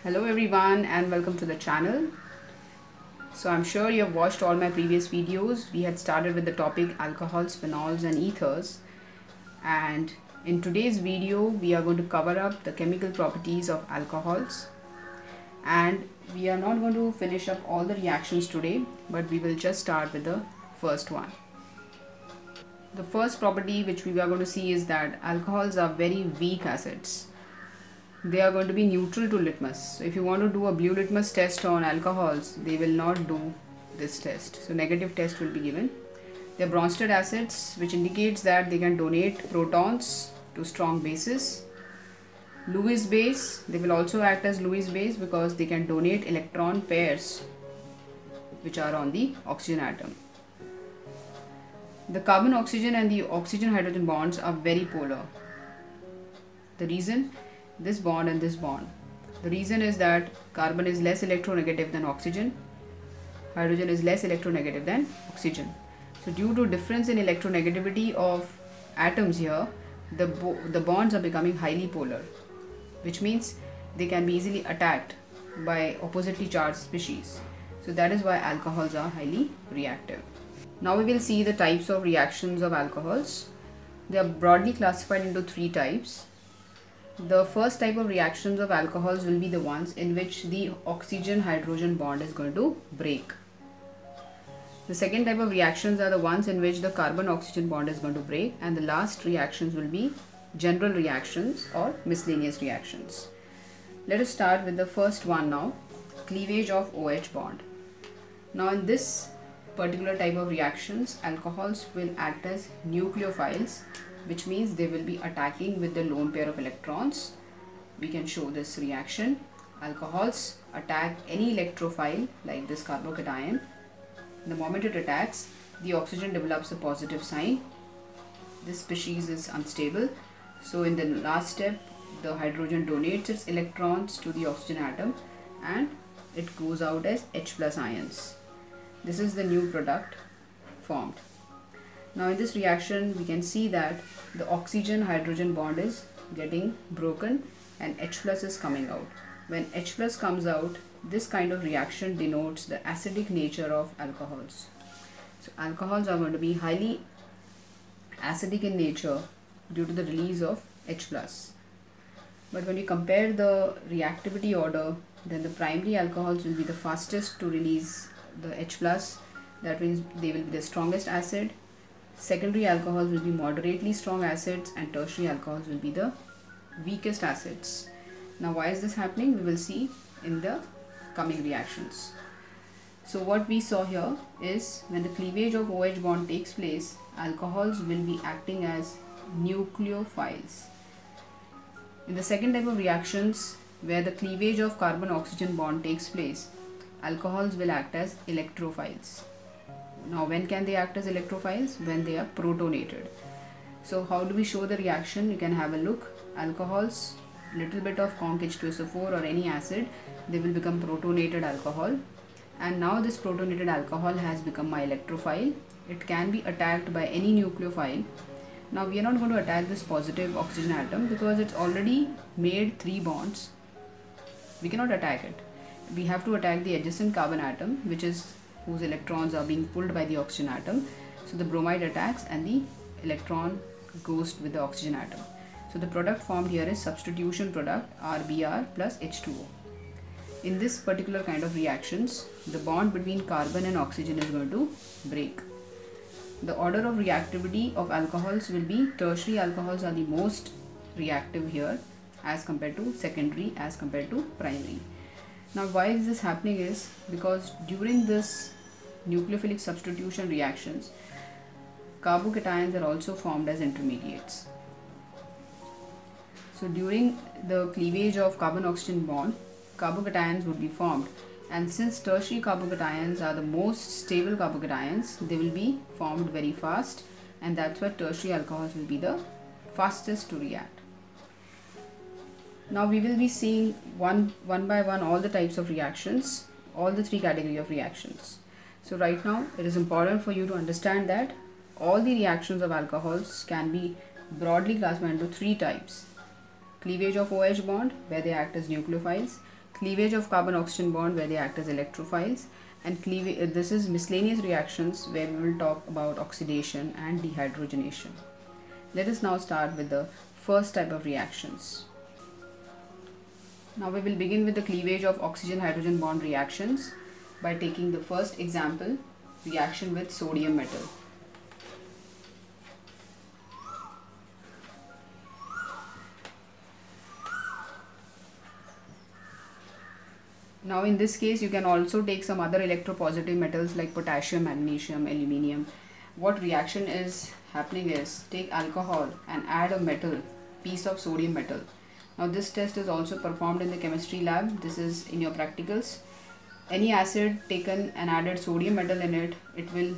Hello everyone and welcome to the channel. So I'm sure you have watched all my previous videos. We had started with the topic alcohols, phenols and ethers, and in today's video we are going to cover up the chemical properties of alcohols, and we are not going to finish up all the reactions today, but we will just start with the first one. The first property which we are going to see is that alcohols are very weak acids. They are going to be neutral to litmus. So if you want to do a blue litmus test on alcohols, they will not do this test. So negative test will be given. They are Bronsted acids, which indicates that they can donate protons to strong bases. Lewis base, they will also act as Lewis base because they can donate electron pairs which are on the oxygen atom. The carbon oxygen and the oxygen hydrogen bonds are very polar. The reason? This bond and this bond. The reason is that carbon is less electronegative than oxygen, hydrogen is less electronegative than oxygen. So due to difference in electronegativity of atoms here, the bonds are becoming highly polar, which means they can be easily attacked by oppositely charged species. So that is why alcohols are highly reactive. Now we will see the types of reactions of alcohols. They are broadly classified into three types. The first type of reactions of alcohols will be the ones in which the oxygen-hydrogen bond is going to break. The second type of reactions are the ones in which the carbon-oxygen bond is going to break, and the last reactions will be general reactions or miscellaneous reactions. Let us start with the first one now, cleavage of OH bond. Now in this particular type of reactions, alcohols will act as nucleophiles, which means they will be attacking with the lone pair of electrons. We can show this reaction. Alcohols attack any electrophile like this carbocation. The moment it attacks, the oxygen develops a positive sign. This species is unstable. So in the last step, the hydrogen donates its electrons to the oxygen atom and it goes out as H+ ions. This is the new product formed. Now in this reaction we can see that the oxygen hydrogen bond is getting broken and H+ is coming out. When H+ comes out, this kind of reaction denotes the acidic nature of alcohols. So alcohols are going to be highly acidic in nature due to the release of H+. But when you compare the reactivity order, then the primary alcohols will be the fastest to release the H+. That means they will be the strongest acid. Secondary alcohols will be moderately strong acids and tertiary alcohols will be the weakest acids. Now why is this happening? We will see in the coming reactions. So what we saw here is when the cleavage of OH bond takes place, alcohols will be acting as nucleophiles. In the second type of reactions where the cleavage of carbon-oxygen bond takes place, alcohols will act as electrophiles. Now when can they act as electrophiles? When they are protonated. So how do we show the reaction? You can have a look. Alcohols, little bit of conc H2SO4 or any acid, they will become protonated alcohol, and now this protonated alcohol has become my electrophile. It can be attacked by any nucleophile. Now we are not going to attack this positive oxygen atom because it's already made 3 bonds. We cannot attack it. We have to attack the adjacent carbon atom, whose electrons are being pulled by the oxygen atom. So the bromide attacks and the electron goes with the oxygen atom. So the product formed here is substitution product RBr plus H2O. In this particular kind of reactions, the bond between carbon and oxygen is going to break. The order of reactivity of alcohols will be tertiary alcohols are the most reactive here as compared to secondary as compared to primary. Now why is this happening is because during this nucleophilic substitution reactions, carbocations are also formed as intermediates. So during the cleavage of carbon-oxygen bond, carbocations would be formed, and since tertiary carbocations are the most stable carbocations, they will be formed very fast, and that's why tertiary alcohols will be the fastest to react. Now we will be seeing one by one all the types of reactions, all the 3 categories of reactions. So right now it is important for you to understand that all the reactions of alcohols can be broadly classified into 3 types. Cleavage of OH bond, where they act as nucleophiles. cleavage of carbon-oxygen bond where they act as electrophiles, and this is miscellaneous reactions where we will talk about oxidation and dehydrogenation. Let us now start with the first type of reactions. Now we will begin with the cleavage of oxygen-hydrogen bond reactions by taking the first example, reaction with sodium metal. Now in this case you can also take some other electropositive metals like potassium, magnesium, aluminium. What reaction is happening is, take alcohol and add a metal, piece of sodium metal. Now this test is also performed in the chemistry lab. This is in your practicals. Any acid taken and added sodium metal in it,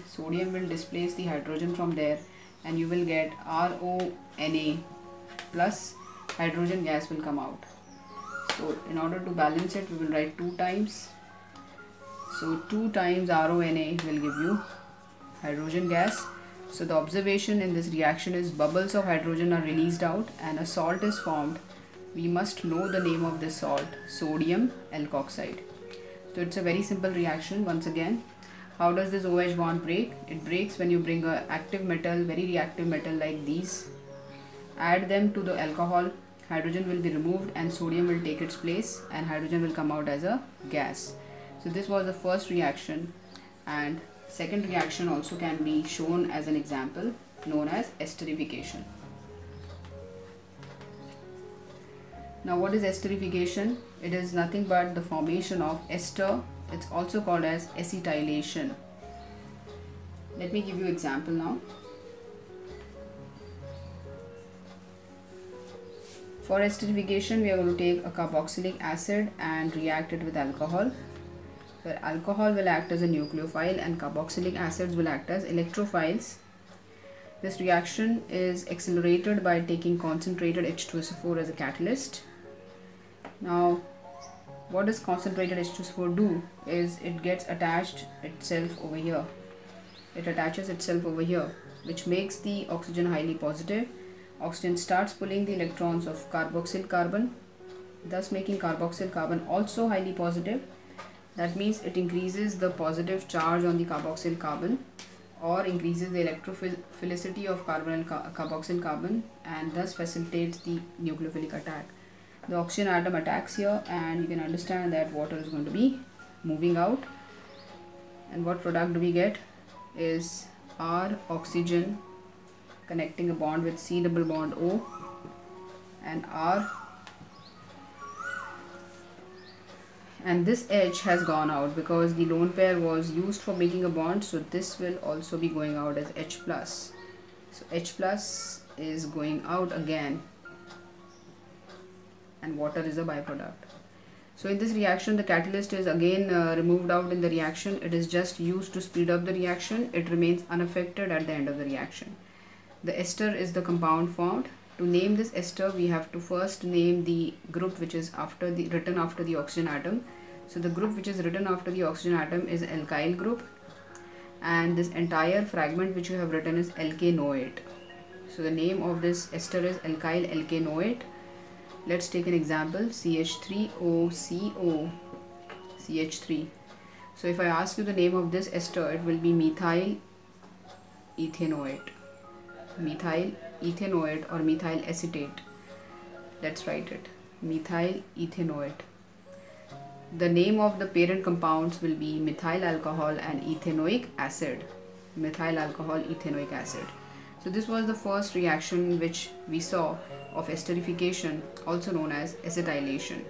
sodium will displace the hydrogen from there and you will get RONA plus hydrogen gas will come out. So in order to balance it, we will write 2 times. So 2 times RONA will give you hydrogen gas. So the observation in this reaction is bubbles of hydrogen are released out and a salt is formed. We must know the name of this salt, sodium alkoxide. So it's a very simple reaction. Once again, how does this OH bond break? It breaks when you bring a active metal, very reactive metal like these, add them to the alcohol, hydrogen will be removed and sodium will take its place and hydrogen will come out as a gas. So this was the first reaction, and second reaction also can be shown as an example, known as esterification. Now what is esterification? It is nothing but the formation of ester. It's also called as acetylation. Let me give you an example now. For esterification, we are going to take a carboxylic acid and react it with alcohol, where alcohol will act as a nucleophile and carboxylic acids will act as electrophiles. This reaction is accelerated by taking concentrated H2SO4 as a catalyst. Now, what does concentrated H2SO4 do is it gets attached itself over here. It attaches itself over here, which makes the oxygen highly positive. Oxygen starts pulling the electrons of carboxyl carbon, thus making carboxyl carbon also highly positive. That means it increases the positive charge on the carboxyl carbon or increases the electrophilicity of carbon and carboxyl carbon and thus facilitates the nucleophilic attack. The oxygen atom attacks here and you can understand that water is going to be moving out, and what product do we get is R oxygen connecting a bond with C double bond O and R, and this H has gone out because the lone pair was used for making a bond, so this will also be going out as H plus. So H plus is going out again and water is a byproduct. So in this reaction the catalyst is again removed out in the reaction. It is just used to speed up the reaction. It remains unaffected at the end of the reaction. The ester is the compound formed. To name this ester, we have to first name the group which is written after the oxygen atom. So the group which is written after the oxygen atom is alkyl group, and this entire fragment which you have written is alkanoate. So the name of this ester is alkyl alkanoate. Let's take an example, CH3OCO CH3. So if I ask you the name of this ester, it will be methyl ethanoate. Methyl ethanoate or methyl acetate. Let's write it, methyl ethanoate. The name of the parent compounds will be methyl alcohol and ethanoic acid. Methyl alcohol ethanoic acid. So this was the first reaction which we saw of esterification, also known as acetylation.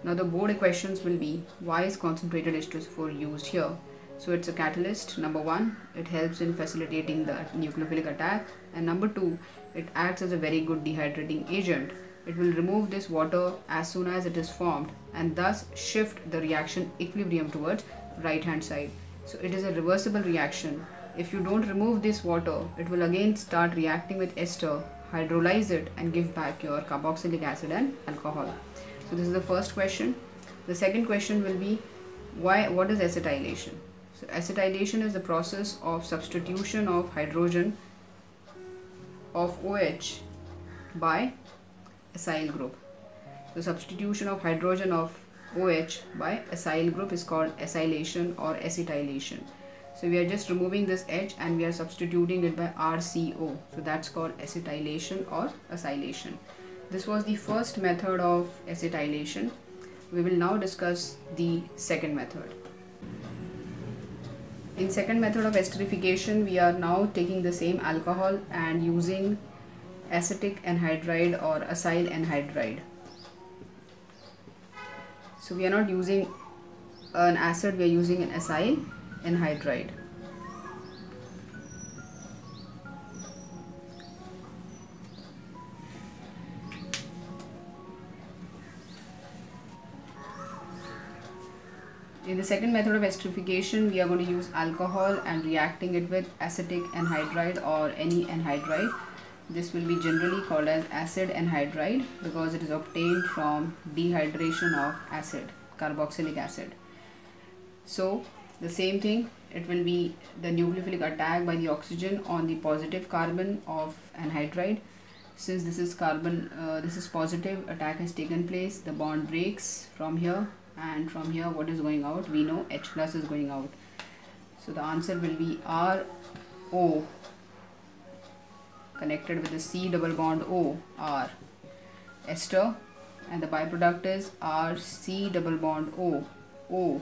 Now the board questions will be, why is concentrated H2SO4 used here? So it's a catalyst. Number 1, it helps in facilitating the nucleophilic attack, and number 2, it acts as a very good dehydrating agent. It will remove this water as soon as it is formed and thus shift the reaction equilibrium towards right hand side. So it is a reversible reaction. If you don't remove this water, it will again start reacting with ester, hydrolyze it and give back your carboxylic acid and alcohol. So this is the first question. The second question will be, what is acetylation? So acetylation is the process of substitution of hydrogen of OH by acyl group. So substitution of hydrogen of OH by acyl group is called acylation or acetylation. So we are just removing this H and we are substituting it by RCO. So that's called acetylation or acylation. This was the first method of acetylation. We will now discuss the second method. In second method of esterification, we are now taking the same alcohol and using acetic anhydride or acyl anhydride. So we are not using an acid, we are using an acyl anhydride. In the second method of esterification, we are going to use alcohol and reacting it with acetic anhydride or any anhydride. This will be generally called as acid anhydride because it is obtained from dehydration of acid, carboxylic acid. So the same thing, it will be the nucleophilic attack by the oxygen on the positive carbon of anhydride. Since this is carbon, this is positive, attack has taken place, the bond breaks from here, and from here what is going out? We know H plus is going out. So the answer will be RO connected with the C double bond O, R, ester, and the byproduct is RC double bond O, O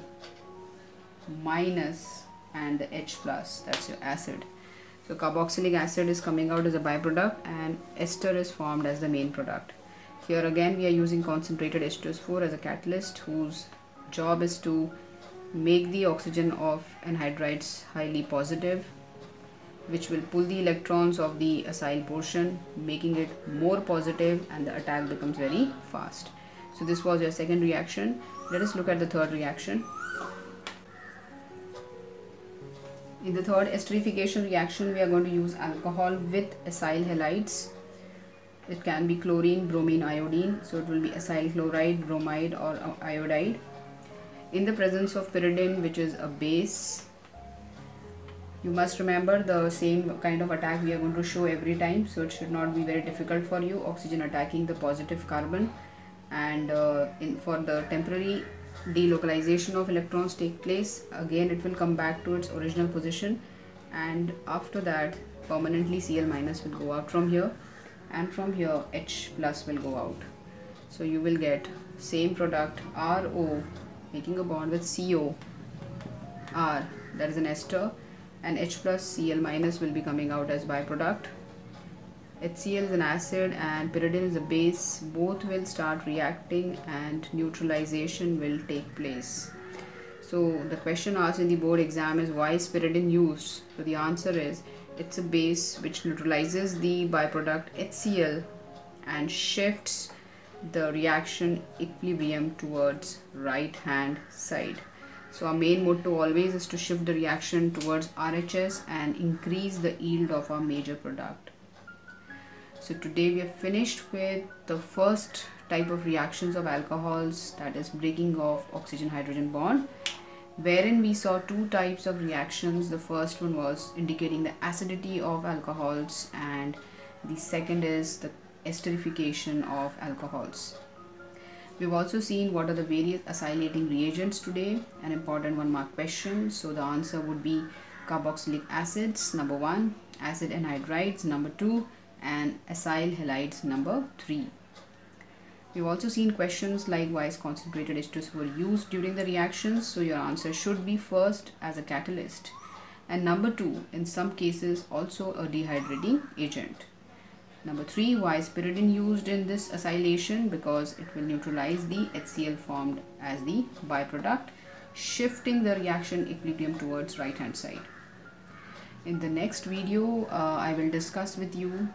minus, and the H plus, that's your acid. So carboxylic acid is coming out as a byproduct and ester is formed as the main product. Here again we are using concentrated H2SO4 as a catalyst whose job is to make the oxygen of anhydrides highly positive, which will pull the electrons of the acyl portion, making it more positive, and the attack becomes very fast. So this was your second reaction. Let us look at the third reaction. In the third esterification reaction, we are going to use alcohol with acyl halides. It can be chlorine, bromine, iodine. So it will be acyl chloride, bromide, or iodide. In the presence of pyridine, which is a base. You must remember the same kind of attack we are going to show every time, so it should not be very difficult for you. Oxygen attacking the positive carbon, and for the temporary delocalization of electrons take place, again it will come back to its original position, and after that permanently Cl minus will go out from here, and from here H plus will go out. So you will get same product RO making a bond with CO, R, that is an ester, and H plus Cl minus will be coming out as byproduct. HCl is an acid and pyridine is a base. Both will start reacting and neutralization will take place. So the question asked in the board exam is, why is pyridine used? So the answer is, it's a base which neutralizes the byproduct HCl and shifts the reaction equilibrium towards right hand side. So our main motto always is to shift the reaction towards RHS and increase the yield of our major product. So today we have finished with the first type of reactions of alcohols, that is breaking of oxygen hydrogen bond, wherein we saw two types of reactions. The first one was indicating the acidity of alcohols, and the second is the esterification of alcohols. We've also seen what are the various acylating reagents today, an important 1 mark question. So the answer would be carboxylic acids, number 1, acid anhydrides, number 2, and acyl halides, number 3. We've also seen questions like, why is concentrated H2SO4 used during the reactions? So your answer should be first as a catalyst, and number 2, in some cases also a dehydrating agent. Number 3, why is pyridine used in this acylation? Because it will neutralize the HCl formed as the byproduct, shifting the reaction equilibrium towards right hand side. In the next video, I will discuss with you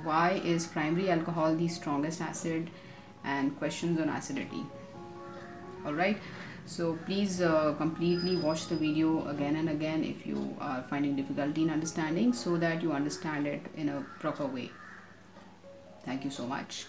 why is primary alcohol the strongest acid and questions on acidity. Alright, so please completely watch the video again and again if you are finding difficulty in understanding, so that you understand it in a proper way. Thank you so much.